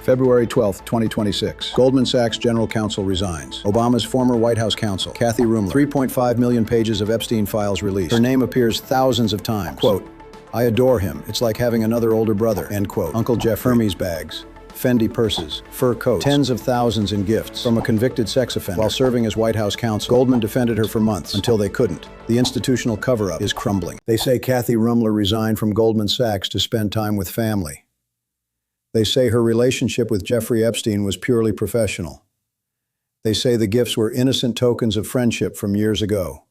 February 12, 2026. Goldman Sachs General Counsel resigns. Obama's former White House counsel, Kathy Ruemmler. 3.5 million pages of Epstein files released. Her name appears thousands of times. Quote, "I adore him. It's like having another older brother." End quote. Uncle Jeff, Hermes bags, Fendi purses, fur coats, tens of thousands in gifts from a convicted sex offender. While serving as White House counsel, Goldman defended her for months until they couldn't. The institutional cover-up is crumbling. They say Kathy Ruemmler resigned from Goldman Sachs to spend time with family. They say her relationship with Jeffrey Epstein was purely professional. They say the gifts were innocent tokens of friendship from years ago.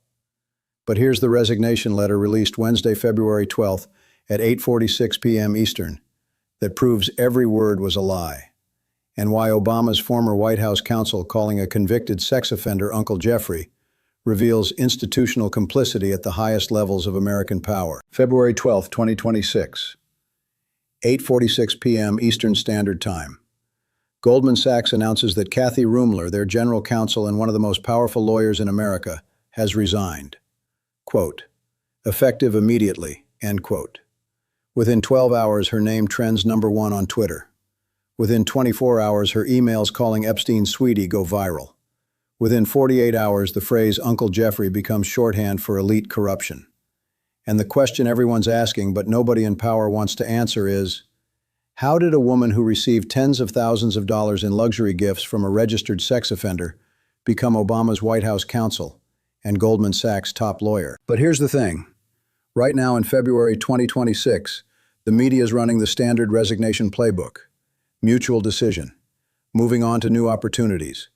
But here's the resignation letter released Wednesday, February 12th at 8:46 p.m. Eastern that proves every word was a lie, and why Obama's former White House counsel calling a convicted sex offender Uncle Jeffrey reveals institutional complicity at the highest levels of American power. February 12th, 2026. 8:46 p.m. Eastern Standard Time. Goldman Sachs announces that Kathy Ruemmler, their general counsel and one of the most powerful lawyers in America, has resigned. Quote, "Effective immediately," end quote. Within 12 hours, her name trends #1 on Twitter. Within 24 hours, her emails calling Epstein sweetie go viral. Within 48 hours, the phrase Uncle Jeffrey becomes shorthand for elite corruption. And the question everyone's asking, but nobody in power wants to answer is, how did a woman who received tens of thousands of dollars in luxury gifts from a registered sex offender become Obama's White House counsel and Goldman Sachs' top lawyer? But here's the thing. Right now in February 2026, the media is running the standard resignation playbook. Mutual decision. Moving on to new opportunities.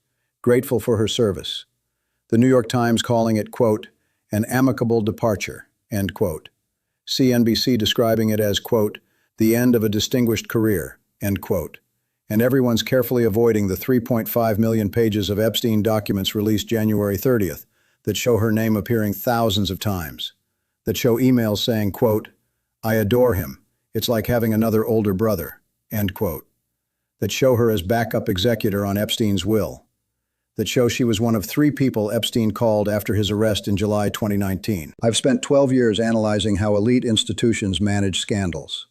Grateful for her service. The New York Times calling it, quote, "an amicable departure," end quote. CNBC describing it as, quote, "the end of a distinguished career," end quote. And everyone's carefully avoiding the 3.5 million pages of Epstein documents released January 30th that show her name appearing thousands of times, that show emails saying, quote, "I adore him. It's like having another older brother," end quote. That show her as backup executor on Epstein's will. That show she was one of 3 people Epstein called after his arrest in July 2019. I've spent 12 years analyzing how elite institutions manage scandals.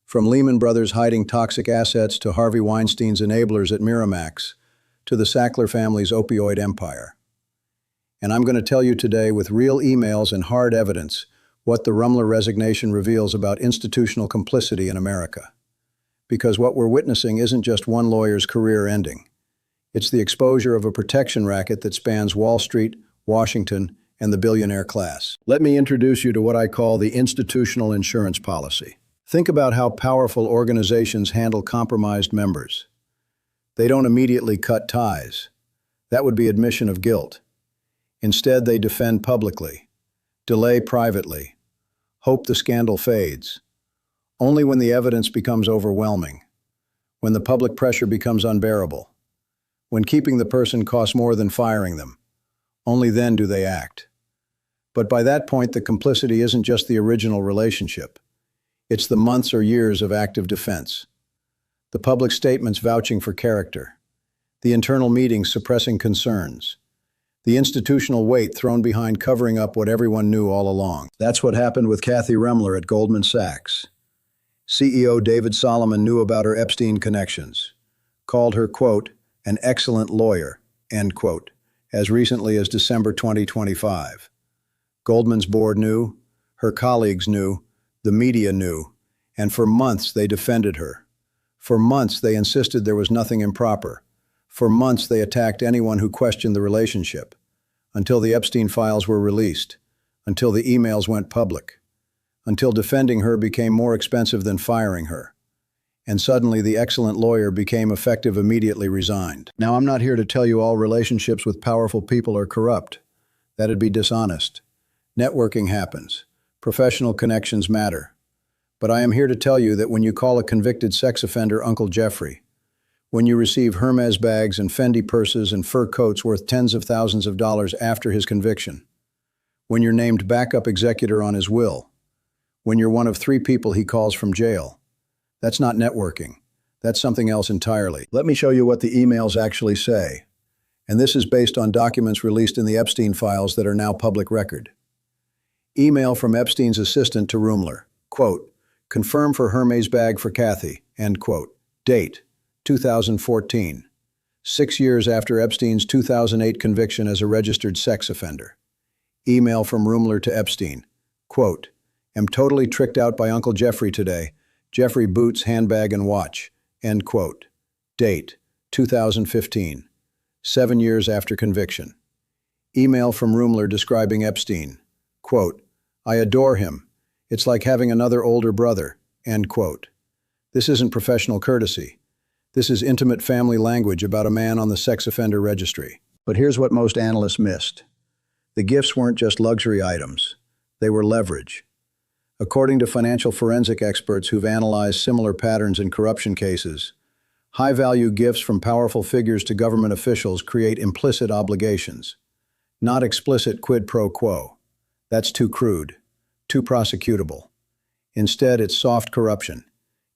From Lehman Brothers hiding toxic assets to Harvey Weinstein's enablers at Miramax to the Sackler family's opioid empire. And I'm going to tell you today with real emails and hard evidence what the Ruemmler resignation reveals about institutional complicity in America. Because what we're witnessing isn't just one lawyer's career ending. It's the exposure of a protection racket that spans Wall Street, Washington, and the billionaire class. Let me introduce you to what I call the institutional insurance policy. Think about how powerful organizations handle compromised members. They don't immediately cut ties. That would be admission of guilt. Instead, they defend publicly, delay privately, hope the scandal fades. Only when the evidence becomes overwhelming, when the public pressure becomes unbearable, when keeping the person costs more than firing them, only then do they act. But by that point, the complicity isn't just the original relationship. It's the months or years of active defense. The public statements vouching for character. The internal meetings suppressing concerns. The institutional weight thrown behind covering up what everyone knew all along. That's what happened with Kathy Ruemmler at Goldman Sachs. CEO David Solomon knew about her Epstein connections, called her, quote, "an excellent lawyer," end quote, as recently as December 2025. Goldman's board knew, her colleagues knew, the media knew, and for months they defended her. For months they insisted there was nothing improper. For months they attacked anyone who questioned the relationship, until the Epstein files were released, until the emails went public, until defending her became more expensive than firing her. And suddenly the excellent lawyer became effective immediately resigned. Now, I'm not here to tell you all relationships with powerful people are corrupt. That'd be dishonest. Networking happens. Professional connections matter. But I am here to tell you that when you call a convicted sex offender Uncle Jeffrey, when you receive Hermes bags and Fendi purses and fur coats worth tens of thousands of dollars after his conviction, when you're named backup executor on his will, when you're one of 3 people he calls from jail, that's not networking. That's something else entirely. Let me show you what the emails actually say. And this is based on documents released in the Epstein files that are now public record. Email from Epstein's assistant to Ruemmler. Quote, "confirm for Hermes bag for Kathy," end quote. Date, 2014. 6 years after Epstein's 2008 conviction as a registered sex offender. Email from Ruemmler to Epstein. Quote, "Am totally tricked out by Uncle Jeffrey today. Jeffrey boots, handbag, and watch." End quote. Date, 2015. 7 years after conviction. Email from Ruemmler describing Epstein. Quote, "I adore him. It's like having another older brother." End quote. This isn't professional courtesy. This is intimate family language about a man on the sex offender registry. But here's what most analysts missed. The gifts weren't just luxury items. They were leverage. According to financial forensic experts who've analyzed similar patterns in corruption cases, high-value gifts from powerful figures to government officials create implicit obligations, not explicit quid pro quo. That's too crude, too prosecutable. Instead, it's soft corruption.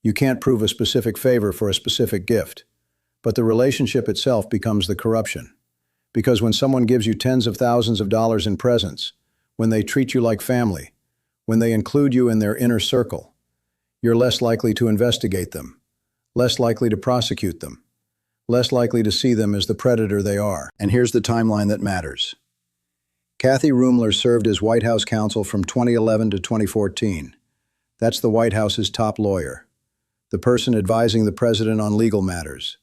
You can't prove a specific favor for a specific gift, but the relationship itself becomes the corruption. Because when someone gives you tens of thousands of dollars in presents, when they treat you like family, when they include you in their inner circle, you're less likely to investigate them, less likely to prosecute them, less likely to see them as the predator they are. And here's the timeline that matters. Kathy Ruemmler served as White House counsel from 2011 to 2014. That's the White House's top lawyer, the person advising the president on legal matters,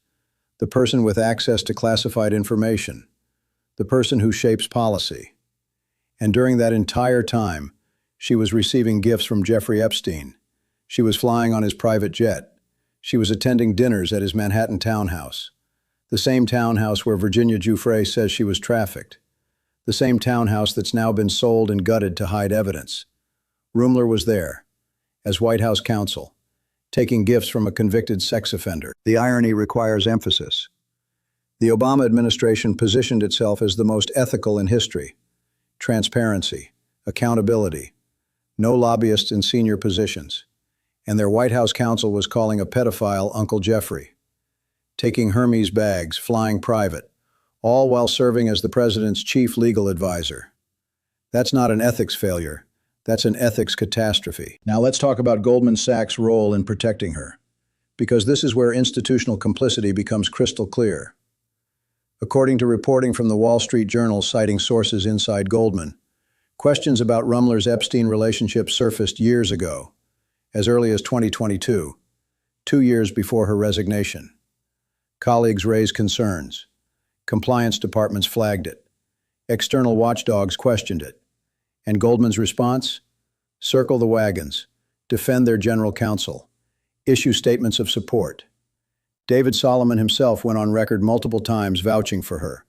the person with access to classified information, the person who shapes policy. And during that entire time, she was receiving gifts from Jeffrey Epstein. She was flying on his private jet. She was attending dinners at his Manhattan townhouse, the same townhouse where Virginia Giuffre says she was trafficked, the same townhouse that's now been sold and gutted to hide evidence. Ruemmler was there, as White House counsel, taking gifts from a convicted sex offender. The irony requires emphasis. The Obama administration positioned itself as the most ethical in history. Transparency, accountability, no lobbyists in senior positions. And their White House counsel was calling a pedophile Uncle Jeffrey, taking Hermes bags, flying private, all while serving as the president's chief legal advisor. That's not an ethics failure. That's an ethics catastrophe. Now let's talk about Goldman Sachs' role in protecting her, because this is where institutional complicity becomes crystal clear. According to reporting from the Wall Street Journal citing sources inside Goldman, questions about Ruemmler's Epstein relationship surfaced years ago, as early as 2022, 2 years before her resignation. Colleagues raised concerns. Compliance departments flagged it. External watchdogs questioned it. And Goldman's response? Circle the wagons, defend their general counsel, issue statements of support. David Solomon himself went on record multiple times vouching for her.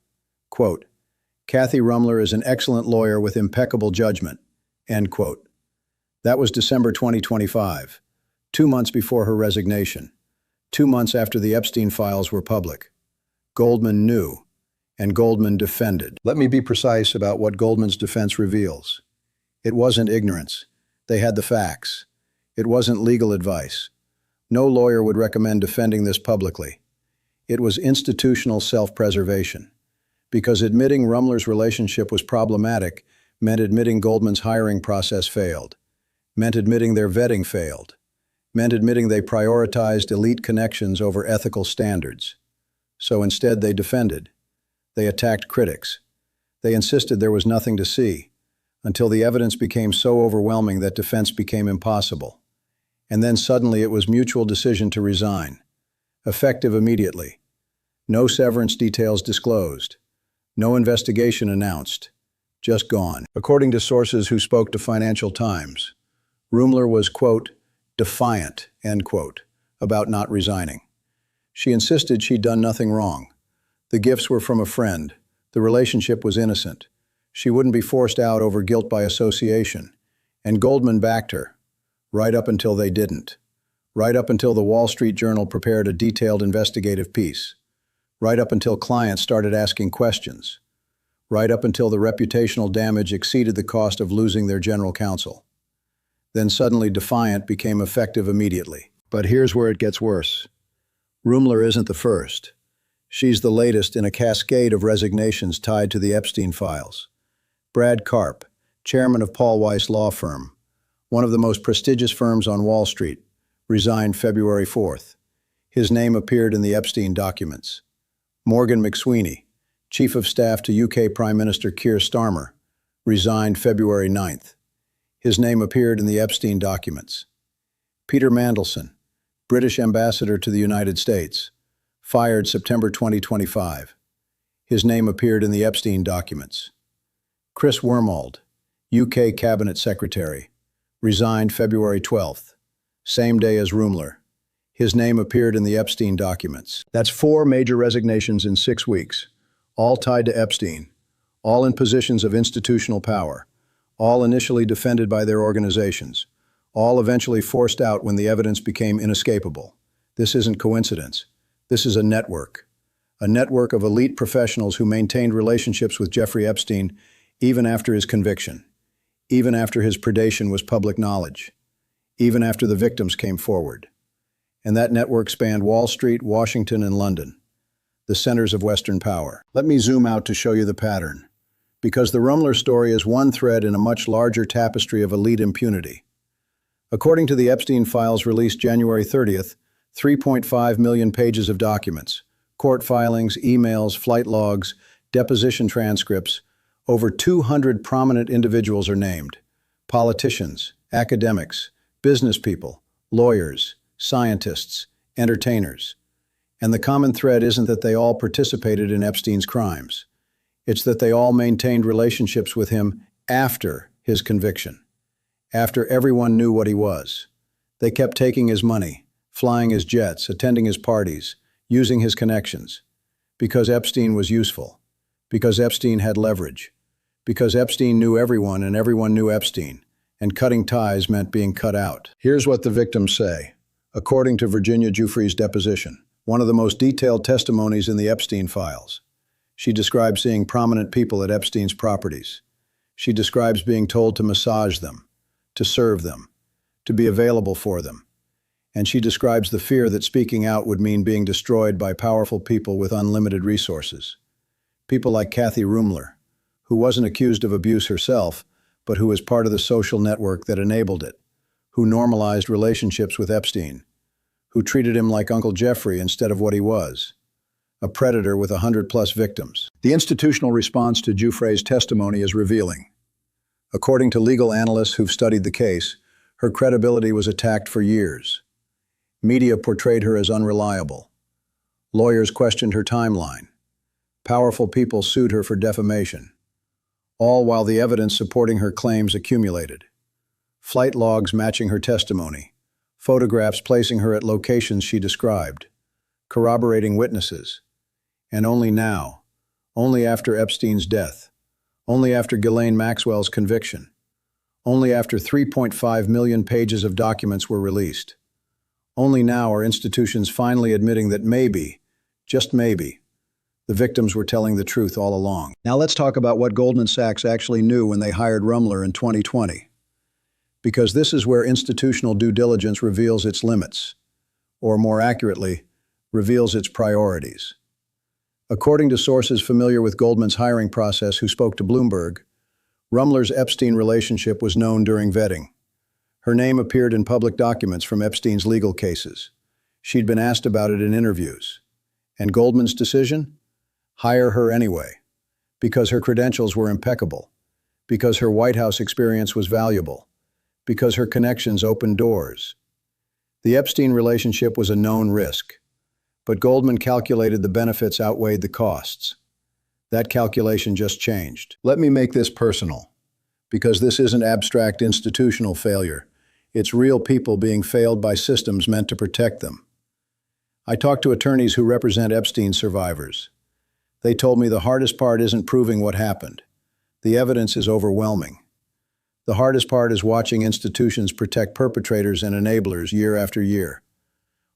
Quote, "Kathy Ruemmler is an excellent lawyer with impeccable judgment." End quote. That was December 2025, 2 months before her resignation, 2 months after the Epstein files were public. Goldman knew, and Goldman defended. Let me be precise about what Goldman's defense reveals. It wasn't ignorance. They had the facts. It wasn't legal advice. No lawyer would recommend defending this publicly. It was institutional self-preservation. Because admitting Ruemmler's relationship was problematic meant admitting Goldman's hiring process failed, meant admitting their vetting failed, meant admitting they prioritized elite connections over ethical standards. So instead they defended. They attacked critics. They insisted there was nothing to see, until the evidence became so overwhelming that defense became impossible. And then suddenly it was mutual decision to resign, effective immediately. No severance details disclosed. No investigation announced. Just gone. According to sources who spoke to Financial Times, Ruemmler was, quote, defiant, end quote, about not resigning. She insisted she'd done nothing wrong. The gifts were from a friend. The relationship was innocent. She wouldn't be forced out over guilt by association. And Goldman backed her, right up until they didn't. Right up until the Wall Street Journal prepared a detailed investigative piece. Right up until clients started asking questions. Right up until the reputational damage exceeded the cost of losing their general counsel. Then suddenly defiant became effective immediately. But here's where it gets worse. Ruemmler isn't the first. She's the latest in a cascade of resignations tied to the Epstein files. Brad Karp, chairman of Paul Weiss Law Firm, one of the most prestigious firms on Wall Street, resigned February 4th. His name appeared in the Epstein documents. Morgan McSweeney, Chief of Staff to UK Prime Minister Keir Starmer, resigned February 9th. His name appeared in the Epstein documents. Peter Mandelson, British Ambassador to the United States, fired September 2025. His name appeared in the Epstein documents. Chris Wormald, UK Cabinet Secretary, resigned February 12th, same day as Ruemmler. His name appeared in the Epstein documents. That's 4 major resignations in 6 weeks, all tied to Epstein, all in positions of institutional power, all initially defended by their organizations, all eventually forced out when the evidence became inescapable. This isn't coincidence. This is a network of elite professionals who maintained relationships with Jeffrey Epstein even after his conviction, even after his predation was public knowledge, even after the victims came forward. And that network spanned Wall Street, Washington, and London, the centers of Western power. Let me zoom out to show you the pattern, because the Ruemmler story is one thread in a much larger tapestry of elite impunity. According to the Epstein files released January 30th, 3.5 million pages of documents, court filings, emails, flight logs, deposition transcripts, over 200 prominent individuals are named: politicians, academics, business people, lawyers, scientists, entertainers. And the common thread isn't that they all participated in Epstein's crimes. It's that they all maintained relationships with him after his conviction, after everyone knew what he was. They kept taking his money, flying his jets, attending his parties, using his connections, because Epstein was useful, because Epstein had leverage, because Epstein knew everyone and everyone knew Epstein, and cutting ties meant being cut out. Here's what the victims say, according to Virginia Giuffre's deposition, one of the most detailed testimonies in the Epstein files. She describes seeing prominent people at Epstein's properties. She describes being told to massage them, to serve them, to be available for them. And she describes the fear that speaking out would mean being destroyed by powerful people with unlimited resources. People like Cathy Ruemmler, who wasn't accused of abuse herself, but who was part of the social network that enabled it, who normalized relationships with Epstein, who treated him like Uncle Jeffrey instead of what he was, a predator with 100+ victims. The institutional response to Giuffre's testimony is revealing. According to legal analysts who've studied the case, her credibility was attacked for years. Media portrayed her as unreliable. Lawyers questioned her timeline. Powerful people sued her for defamation, all while the evidence supporting her claims accumulated. Flight logs matching her testimony, photographs placing her at locations she described, corroborating witnesses. And only now, only after Epstein's death, only after Ghislaine Maxwell's conviction, only after 3.5 million pages of documents were released, only now are institutions finally admitting that maybe, just maybe, the victims were telling the truth all along. Now let's talk about what Goldman Sachs actually knew when they hired Ruemmler in 2020. Because this is where institutional due diligence reveals its limits, or more accurately, reveals its priorities. According to sources familiar with Goldman's hiring process who spoke to Bloomberg, Ruemmler's Epstein relationship was known during vetting. Her name appeared in public documents from Epstein's legal cases. She'd been asked about it in interviews. And Goldman's decision? Hire her anyway, because her credentials were impeccable, because her White House experience was valuable, because her connections opened doors. The Epstein relationship was a known risk, but Goldman calculated the benefits outweighed the costs. That calculation just changed. Let me make this personal, because this isn't abstract institutional failure. It's real people being failed by systems meant to protect them. I talked to attorneys who represent Epstein survivors. They told me the hardest part isn't proving what happened. The evidence is overwhelming. The hardest part is watching institutions protect perpetrators and enablers year after year.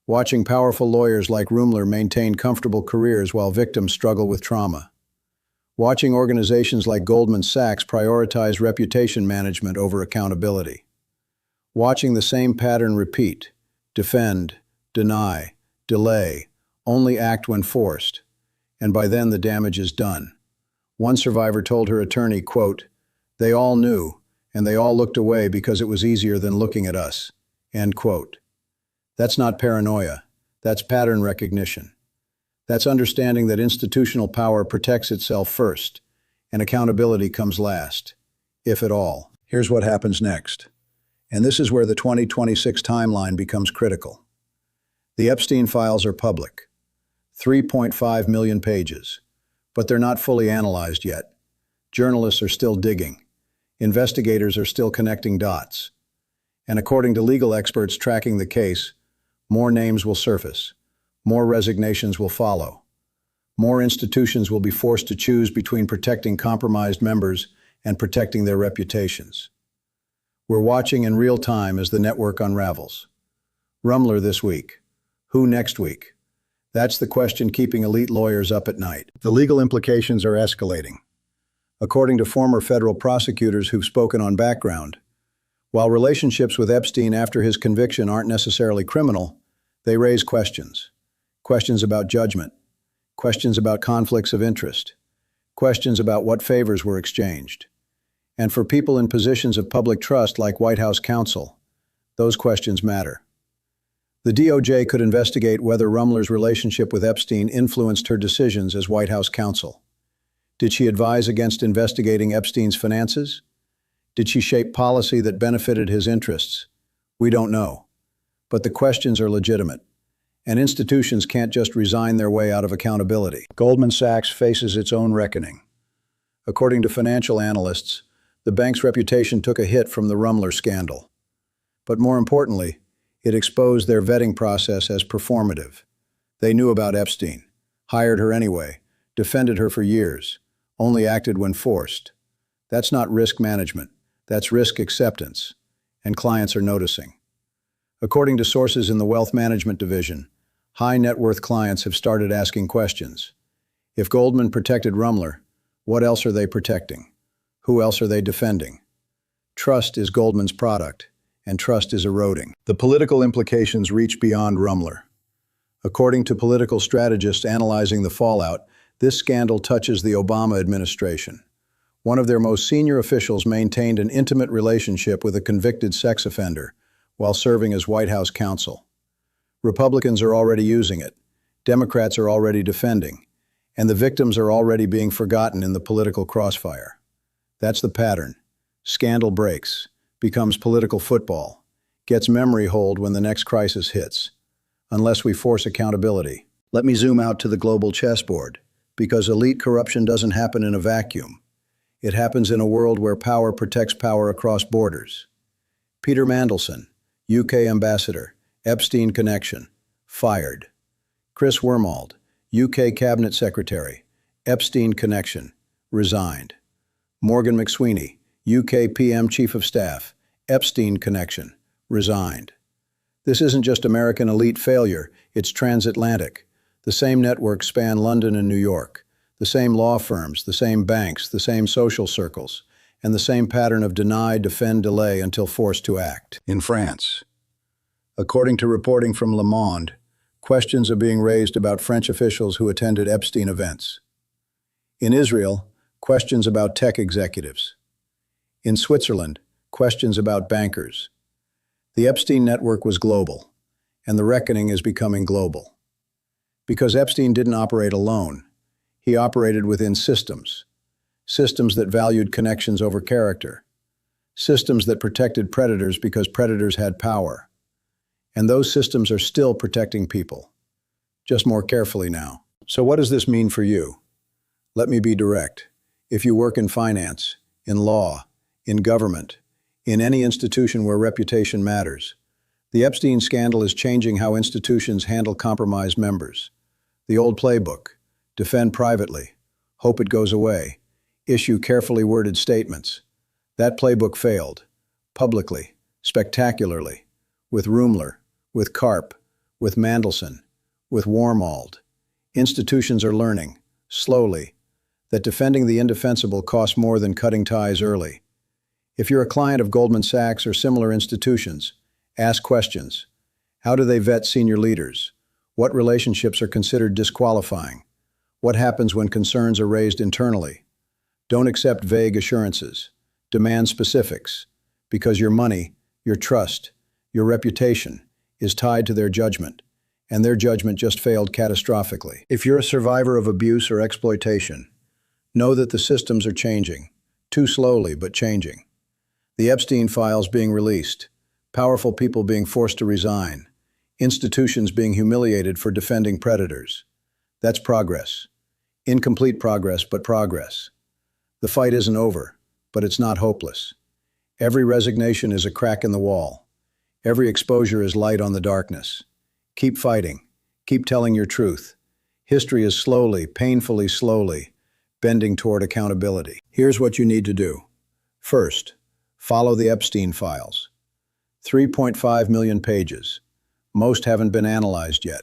Watching powerful lawyers like Ruemmler maintain comfortable careers while victims struggle with trauma. Watching organizations like Goldman Sachs prioritize reputation management over accountability. Watching the same pattern repeat: defend, deny, delay, only act when forced. And by then the damage is done. One survivor told her attorney, quote, "They all knew, and they all looked away because it was easier than looking at us," end quote. That's not paranoia. That's pattern recognition. That's understanding that institutional power protects itself first, and accountability comes last, if at all. Here's what happens next. And this is where the 2026 timeline becomes critical. The Epstein files are public. 3.5 million pages. But they're not fully analyzed yet. Journalists are still digging. Investigators are still connecting dots. And according to legal experts tracking the case, more names will surface. More resignations will follow. More institutions will be forced to choose between protecting compromised members and protecting their reputations. We're watching in real time as the network unravels. Ruemmler this week. Who next week? That's the question keeping elite lawyers up at night. The legal implications are escalating. According to former federal prosecutors who've spoken on background, while relationships with Epstein after his conviction aren't necessarily criminal, they raise questions. Questions about judgment. Questions about conflicts of interest. Questions about what favors were exchanged. And for people in positions of public trust like White House counsel, those questions matter. The DOJ could investigate whether Ruemmler's relationship with Epstein influenced her decisions as White House counsel. Did she advise against investigating Epstein's finances? Did she shape policy that benefited his interests? We don't know. But the questions are legitimate, and institutions can't just resign their way out of accountability. Goldman Sachs faces its own reckoning. According to financial analysts, the bank's reputation took a hit from the Ruemmler scandal. But more importantly, it exposed their vetting process as performative. They knew about Epstein, hired her anyway, defended her for years, only acted when forced. That's not risk management, that's risk acceptance, and clients are noticing. According to sources in the wealth management division, high net worth clients have started asking questions. If Goldman protected Ruemmler, what else are they protecting? Who else are they defending? Trust is Goldman's product, and trust is eroding. The political implications reach beyond Ruemmler. According to political strategists analyzing the fallout, this scandal touches the Obama administration. One of their most senior officials maintained an intimate relationship with a convicted sex offender while serving as White House counsel. Republicans are already using it, Democrats are already defending, and the victims are already being forgotten in the political crossfire. That's the pattern. Scandal breaks, becomes political football, gets memory hold when the next crisis hits, unless we force accountability. Let me zoom out to the global chessboard, because elite corruption doesn't happen in a vacuum. It happens in a world where power protects power across borders. Peter Mandelson, UK ambassador, Epstein connection, fired. Chris Wormald, UK cabinet secretary, Epstein connection, resigned. Morgan McSweeney, UK PM chief of staff, Epstein connection, resigned. This isn't just American elite failure, it's transatlantic. The same networks span London and New York. The same law firms, the same banks, the same social circles, and the same pattern of deny, defend, delay until forced to act. In France, according to reporting from Le Monde, questions are being raised about French officials who attended Epstein events. In Israel, questions about tech executives. In Switzerland, questions about bankers. The Epstein network was global, and the reckoning is becoming global. Because Epstein didn't operate alone, he operated within systems. Systems that valued connections over character. Systems that protected predators because predators had power. And those systems are still protecting people, just more carefully now. So what does this mean for you? Let me be direct. If you work in finance, in law, in government, in any institution where reputation matters, the Epstein scandal is changing how institutions handle compromised members. The old playbook, defend privately, hope it goes away, issue carefully worded statements. That playbook failed, publicly, spectacularly, with Ruemmler, with Karp, with Mandelson, with Wormald. Institutions are learning, slowly, that defending the indefensible costs more than cutting ties early. If you're a client of Goldman Sachs or similar institutions, ask questions. How do they vet senior leaders? What relationships are considered disqualifying? What happens when concerns are raised internally? Don't accept vague assurances. Demand specifics, because your money, your trust, your reputation is tied to their judgment, and their judgment just failed catastrophically. If you're a survivor of abuse or exploitation, know that the systems are changing, too slowly but changing. The Epstein files being released, powerful people being forced to resign, institutions being humiliated for defending predators. That's progress. Incomplete progress, but progress. The fight isn't over, but it's not hopeless. Every resignation is a crack in the wall. Every exposure is light on the darkness. Keep fighting. Keep telling your truth. History is slowly, painfully slowly, bending toward accountability. Here's what you need to do. First, follow the Epstein files. 3.5 million pages. Most haven't been analyzed yet.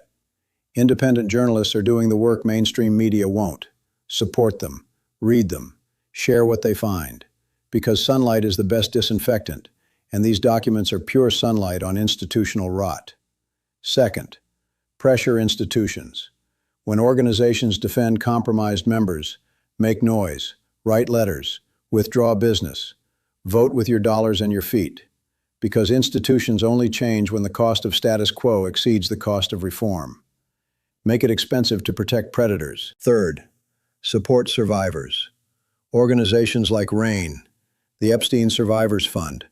Independent journalists are doing the work mainstream media won't. Support them. Read them. Share what they find. Because sunlight is the best disinfectant, and these documents are pure sunlight on institutional rot. Second, pressure institutions. When organizations defend compromised members, make noise, write letters, withdraw business, vote with your dollars and your feet, because institutions only change when the cost of status quo exceeds the cost of reform. Make it expensive to protect predators. Third, support survivors. Organizations like RAIN, the Epstein Survivors Fund,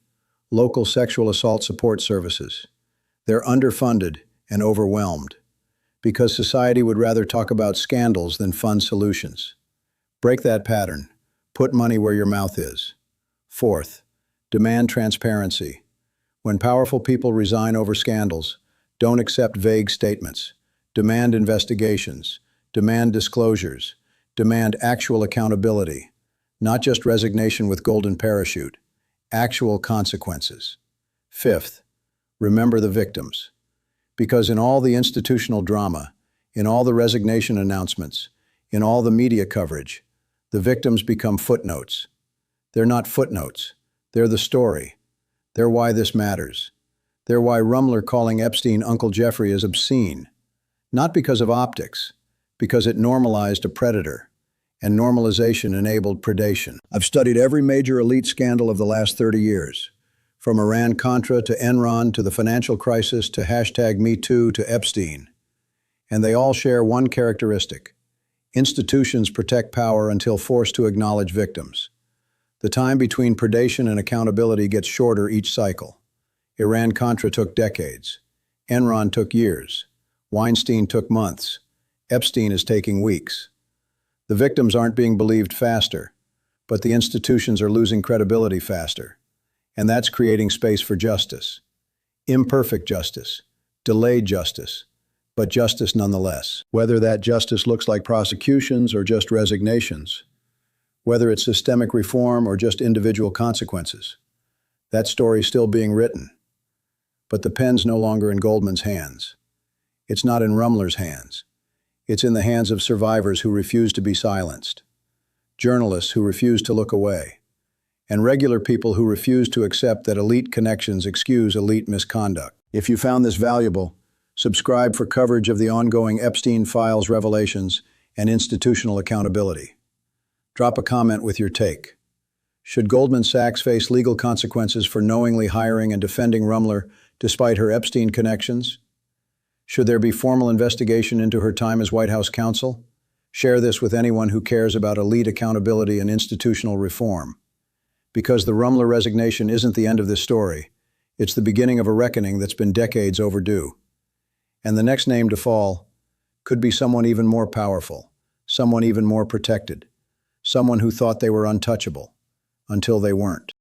local sexual assault support services. They're underfunded and overwhelmed because society would rather talk about scandals than fund solutions. Break that pattern. Put money where your mouth is. Fourth, demand transparency. When powerful people resign over scandals, don't accept vague statements. Demand investigations. Demand disclosures. Demand actual accountability. Not just resignation with golden parachute. Actual consequences. Fifth, remember the victims. Because in all the institutional drama, in all the resignation announcements, in all the media coverage, the victims become footnotes. They're not footnotes. They're the story. They're why this matters. They're why Ruemmler calling Epstein Uncle Jeffrey is obscene. Not because of optics, because it normalized a predator, and normalization enabled predation. I've studied every major elite scandal of the last 30 years, from Iran-Contra to Enron to the financial crisis to #MeToo to Epstein. And they all share one characteristic. Institutions protect power until forced to acknowledge victims. The time between predation and accountability gets shorter each cycle. Iran-Contra took decades. Enron took years. Weinstein took months. Epstein is taking weeks. The victims aren't being believed faster, but the institutions are losing credibility faster. And that's creating space for justice. Imperfect justice. Delayed justice. But justice nonetheless. Whether that justice looks like prosecutions or just resignations. Whether it's systemic reform or just individual consequences. That story's still being written. But the pen's no longer in Goldman's hands. It's not in Ruemmler's hands. It's in the hands of survivors who refuse to be silenced. Journalists who refuse to look away. And regular people who refuse to accept that elite connections excuse elite misconduct. If you found this valuable, subscribe for coverage of the ongoing Epstein files revelations and institutional accountability. Drop a comment with your take. Should Goldman Sachs face legal consequences for knowingly hiring and defending Ruemmler despite her Epstein connections? Should there be formal investigation into her time as White House counsel? Share this with anyone who cares about elite accountability and institutional reform. Because the Ruemmler resignation isn't the end of this story. It's the beginning of a reckoning that's been decades overdue. And the next name to fall could be someone even more powerful, someone even more protected, someone who thought they were untouchable, until they weren't.